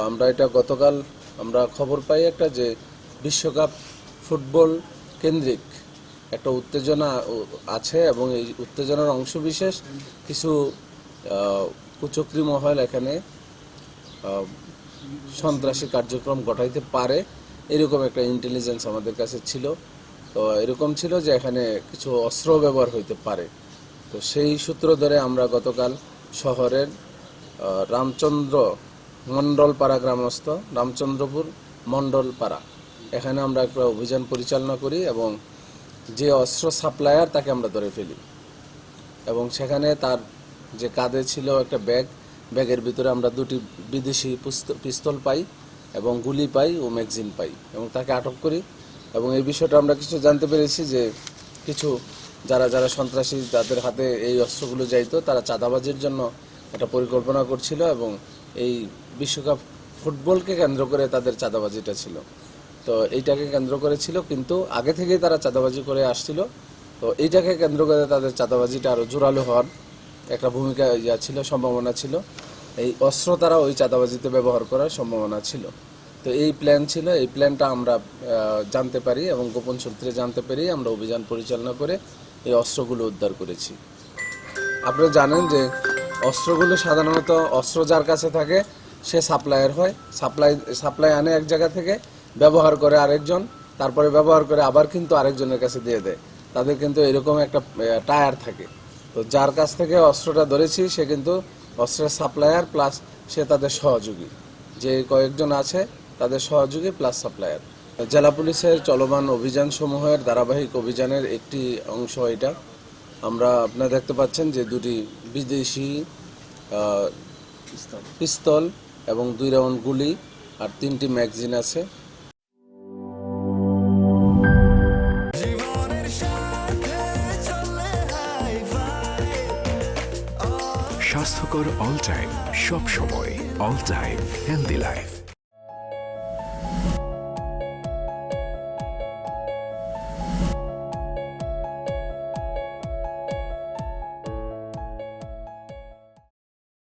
আমরা এটা গতকাল আমরা খবর পাই একটা যে বিশ্বকাপ ফুটবল কেন্দ্রিক একটা উত্তেজনা আছে এবং এই উত্তেজনার অংশবিশেষ কিছু কুচক্রী মহল এখানে সন্ত্রাসী কার্যক্রম ঘটাইতে পারে এরকম একটা ইন্টেলিজেন্স আমাদের কাছে ছিল। তো এরকম ছিল যে এখানে কিছু অস্ত্র ব্যবহার হইতে পারে। তো সেই সূত্র ধরে আমরা গতকাল শহরের রামচন্দ্র মণ্ডলপাড়া গ্রামস্থ রামচন্দ্রপুর মণ্ডলপাড়া এখানে আমরা একটা অভিযান পরিচালনা করি এবং যে অস্ত্র সাপ্লায়ার তাকে আমরা ধরে ফেলি এবং সেখানে তার যে কাঁধে ছিল একটা ব্যাগের ভিতরে আমরা 2টি বিদেশি পিস্তল পাই এবং গুলি পাই ও ম্যাগজিন পাই এবং তাকে আটক করি। এবং এই বিষয়টা আমরা কিছু জানতে পেরেছি যে কিছু যারা সন্ত্রাসী যাদের হাতে এই অস্ত্রগুলো যাইতো তারা চাঁদাবাজির জন্য একটা পরিকল্পনা করছিল এবং এই বিশ্বকাপ ফুটবলকে কেন্দ্র করে তাদের চাঁদাবাজিটা ছিল। তো এইটাকে কেন্দ্র করে ছিল, কিন্তু আগে থেকেই তারা চাঁদাবাজি করে আসছিল। তো এইটাকে কেন্দ্র করে তাদের চাঁদাবাজিটা আরও জোরালো হওয়ার একটা ভূমিকা ছিল, সম্ভাবনা ছিল। এই অস্ত্র তারা ওই চাঁদাবাজিতে ব্যবহার করার সম্ভাবনা ছিল। তো এই প্ল্যান ছিল, এই প্ল্যানটা আমরা জানতে পারি এবং গোপন সূত্রে জানতে পেরে আমরা অভিযান পরিচালনা করে এই অস্ত্রগুলো উদ্ধার করেছি। আপনারা জানেন যে অস্ত্রগুলো সাধারণত অস্ত্র যার কাছে থাকে সে সাপ্লায়ার হয়, সাপ্লাই আনে এক জায়গা থেকে, ব্যবহার করে আরেকজন, তারপরে ব্যবহার করে আবার কিন্তু আরেকজনের কাছে দিয়ে দেয়। তাদের কিন্তু এরকম একটা টায়ার থাকে। তো যার কাছ থেকে অস্ত্রটা ধরেছি সে কিন্তু অস্ত্রের সাপ্লায়ার প্লাস সে তাদের সহযোগী, যে কয়েকজন আছে তাদের সহযোগী প্লাস সাপ্লায়ার। জেলা পুলিশের চলমান অভিযান সমূহের ধারাবাহিক অভিযানের একটি অংশ এটা। আমরা আপনারা দেখতে পাচ্ছেন যে 2টি বিদেশি পিস্তল এবং 2 রাউন্ড গুলি আর 3টি ম্যাগজিন আছে। স্বাস্থ্যকর অল টাইম, সব সময় অল টাইম হেলদি লাইফ।